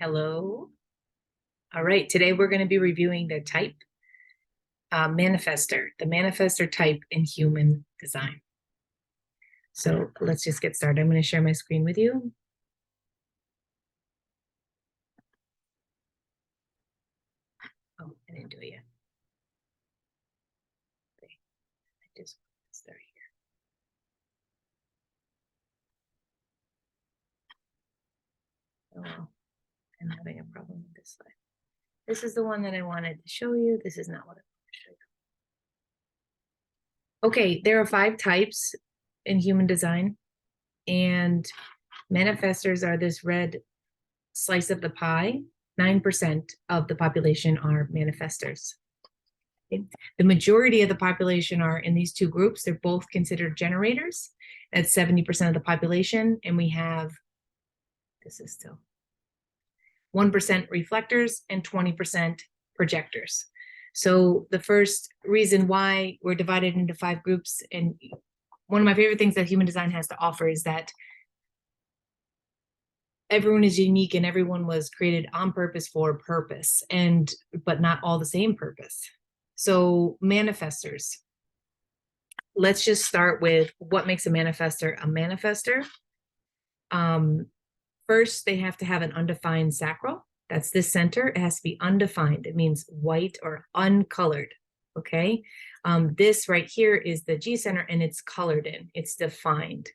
Hello. All right, today we're going to be reviewing the type Manifestor, the Manifestor type in human design. So let's just get started. I'm going to share my screen with you. Oh, I didn't do it yet. Okay. I just start here. Oh, well, I'm having a problem with this slide. This is the one that I wanted to show you. This is not what I want to show you. Okay, there are 5 types in human design, and manifestors are this red slice of the pie. 9% of the population are manifestors. Okay. The majority of the population are in these 2 groups. They're both considered generators. That's 70% of the population. And we have, this is still 1% reflectors and 20% projectors. So the first reason why we're divided into 5 groups, and one of my favorite things that human design has to offer is that everyone is unique and everyone was created on purpose for a purpose, but not all the same purpose. So manifestors. Let's just start with what makes a manifestor a manifestor. First, they have to have an undefined sacral. That's this center. It has to be undefined. It means white or uncolored. Okay. This right here is the G center, and it's colored in. It's defined.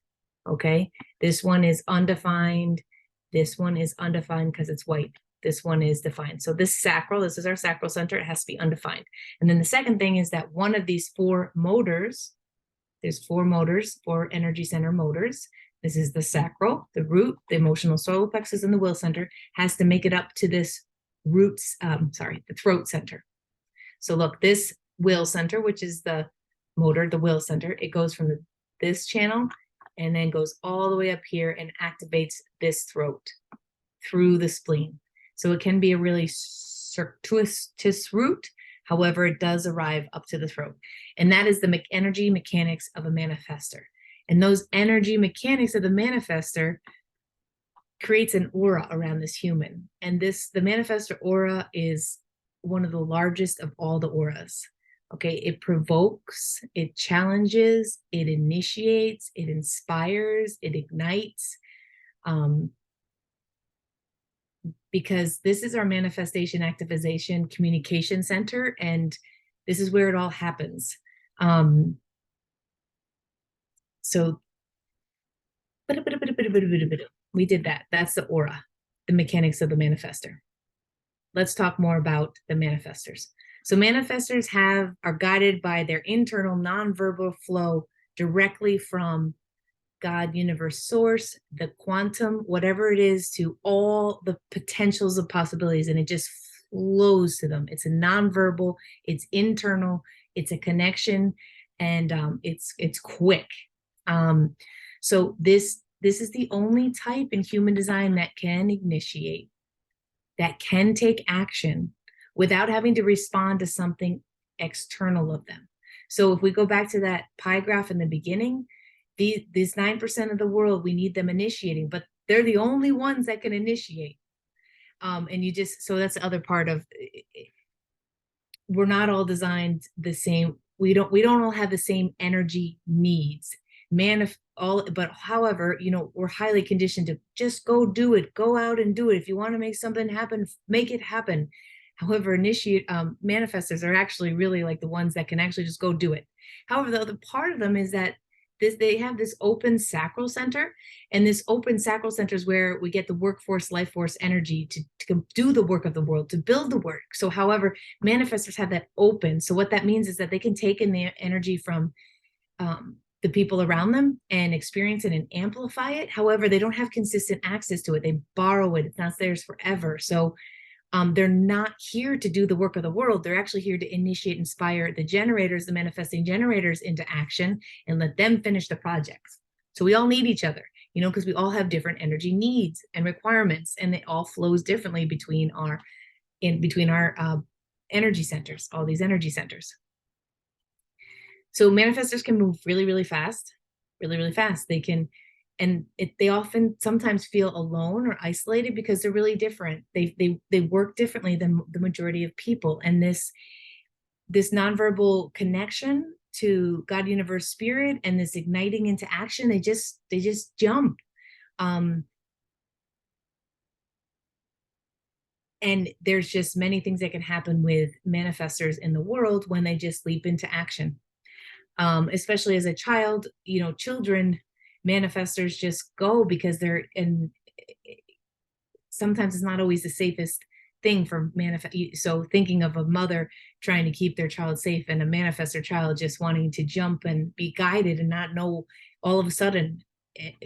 Okay. This one is undefined. This one is undefined because it's white. This one is defined. So this sacral, this is our sacral center. It has to be undefined. And then the second thing is that one of these 4 motors, there's 4 motors, 4 energy center motors. This is the sacral, the root, the emotional solar plexus, and the will center, has to make it up to this the throat center. So look, this will center, which is the motor, the will center, it goes from this channel and then goes all the way up here and activates this throat through the spleen. So it can be a really circuitous route. However, it does arrive up to the throat. And that is the energy mechanics of a manifestor. And those energy mechanics of the manifestor creates an aura around this human. And the manifestor aura is one of the largest of all the auras. Okay, it provokes, it challenges, it initiates, it inspires, it ignites. Because this is our manifestation, activation, communication center, and this is where it all happens. So we did that. That's the aura, the mechanics of the manifestor. Let's talk more about the manifestors. So manifestors are guided by their internal nonverbal flow directly from God, universe, source, the quantum, whatever it is, to all the potentials of possibilities, and it just flows to them. It's a nonverbal, it's internal, it's a connection, and it's quick. So this is the only type in human design that can initiate, that can take action without having to respond to something external of them. So if we go back to that pie graph in the beginning, these 9% of the world, we need them initiating, but they're the only ones that can initiate. And so that's the other part of, we're not all designed the same. We don't all have the same energy needs. But however, we're highly conditioned to just go do it, go out and do it. If you want to make something happen, make it happen. However, manifestors are actually really like the ones that can actually just go do it. However, the other part of them is that they have this open sacral center, and this open sacral center is where we get the workforce, life force energy to do the work of the world, to build the work. So however, manifestors have that open. So what that means is that they can take in the energy from the people around them and experience it and amplify it. However, they don't have consistent access to it. They borrow it. It's not theirs forever. So they're not here to do the work of the world. They're actually here to initiate, inspire the generators, the manifesting generators, into action and let them finish the projects. So we all need each other, because we all have different energy needs and requirements, and it all flows differently between our energy centers, all these energy centers. So manifestors can move really, really fast, really, really fast. They can they often sometimes feel alone or isolated because they're really different. They work differently than the majority of people. And this nonverbal connection to God, universe, spirit, and this igniting into action, they just jump. And there's just many things that can happen with manifestors in the world when they just leap into action. Especially as a child, children, manifestors just go because and sometimes it's not always the safest thing for manifest. So thinking of a mother trying to keep their child safe and a manifestor child just wanting to jump and be guided and not know all of a sudden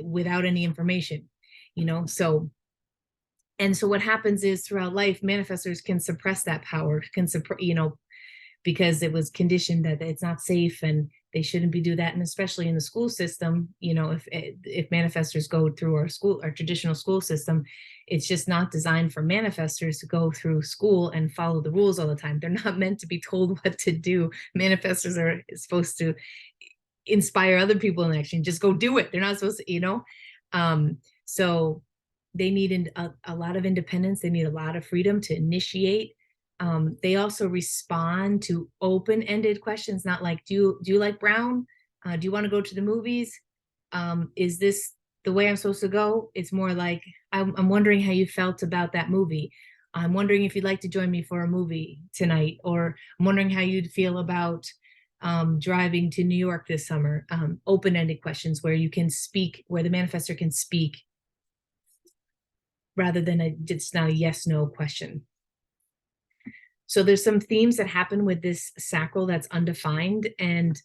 without any information, so. And so what happens is throughout life, manifestors can suppress that power, because it was conditioned that it's not safe and they shouldn't be do that. And especially in the school system, if manifestors go through our traditional school system, it's just not designed for manifestors to go through school and follow the rules all the time. They're not meant to be told what to do. Manifestors are supposed to inspire other people in action. Just go do it. They're not supposed to, so they need a lot of independence. They need a lot of freedom to initiate. They also respond to open-ended questions, not like, do you like brown? Do you want to go to the movies? Is this the way I'm supposed to go? It's more like, I'm wondering how you felt about that movie. I'm wondering if you'd like to join me for a movie tonight, or I'm wondering how you'd feel about driving to New York this summer. Open-ended questions where you can speak, where the manifestor can speak rather than it's not a yes/no question. So there's some themes that happen with this sacral that's undefined, and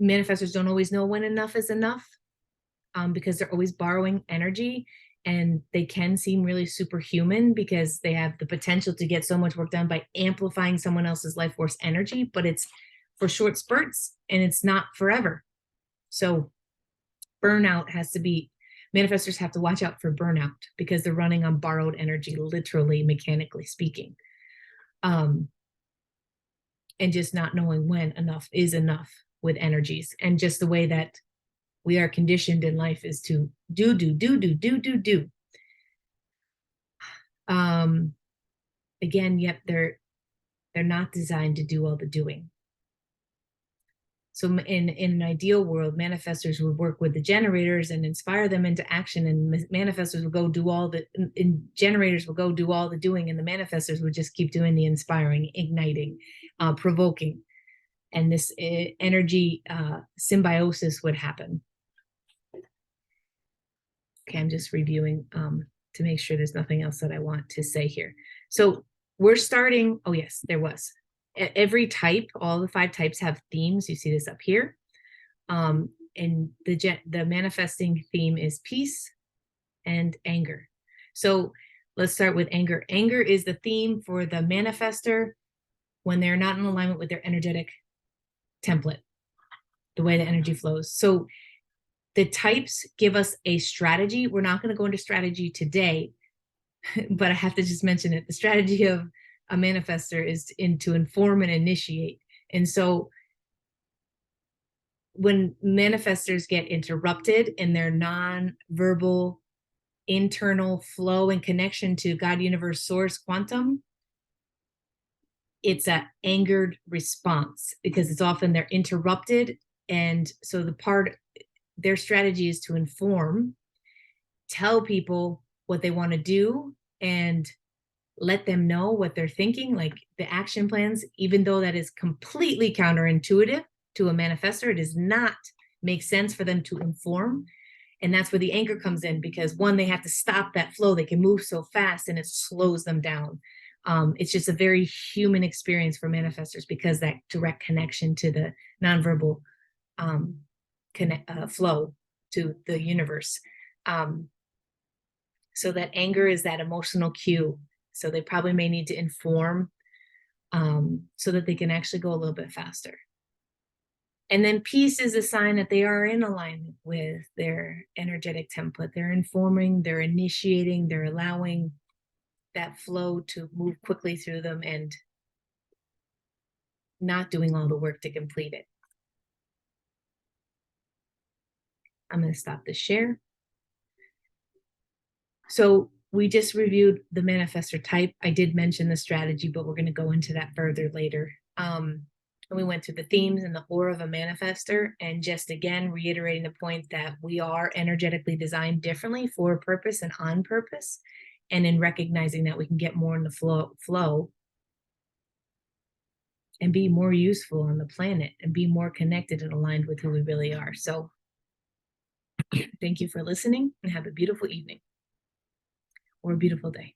manifestors don't always know when enough is enough, because they're always borrowing energy, and they can seem really superhuman because they have the potential to get so much work done by amplifying someone else's life force energy, but it's for short spurts and it's not forever. So burnout manifestors have to watch out for burnout because they're running on borrowed energy, literally, mechanically speaking. And just not knowing when enough is enough with energies. And just the way that we are conditioned in life is to do. Again, yet they're not designed to do all the doing. So in an ideal world, manifestors would work with the generators and inspire them into action, and manifestors will go do generators will go do all the doing, and the manifestors would just keep doing the inspiring, igniting, provoking, and this energy symbiosis would happen. Okay, I'm just reviewing to make sure there's nothing else that I want to say here. So we're starting, oh yes, there was. Every type, all the 5 types have themes. You see this up here. And the manifesting theme is peace and anger. So let's start with anger. Anger is the theme for the manifestor when they're not in alignment with their energetic template, the way the energy flows. So the types give us a strategy. We're not going to go into strategy today, but I have to just mention it. The strategy of a manifestor is to inform and initiate. And so when manifestors get interrupted in their non-verbal internal flow and connection to God, universe, source, quantum, it's an angered response because it's often they're interrupted. And so their strategy is to inform, tell people what they want to do, and let them know what they're thinking, like the action plans, even though that is completely counterintuitive to a manifestor. It does not make sense for them to inform. And that's where the anger comes in, because one, they have to stop that flow. They can move so fast and it slows them down. It's just a very human experience for manifestors because that direct connection to the nonverbal flow to the universe. So that anger is that emotional cue. So they probably may need to inform so that they can actually go a little bit faster. And then peace is a sign that they are in alignment with their energetic template. They're informing, they're initiating, they're allowing that flow to move quickly through them and not doing all the work to complete it. I'm going to stop the share. So we just reviewed the manifestor type. I did mention the strategy, but we're going to go into that further later. And we went through the themes and the aura of a manifestor, and just again reiterating the point that we are energetically designed differently for a purpose and on purpose, and in recognizing that we can get more in the flow and be more useful on the planet and be more connected and aligned with who we really are. So thank you for listening, and have a beautiful evening or a beautiful day.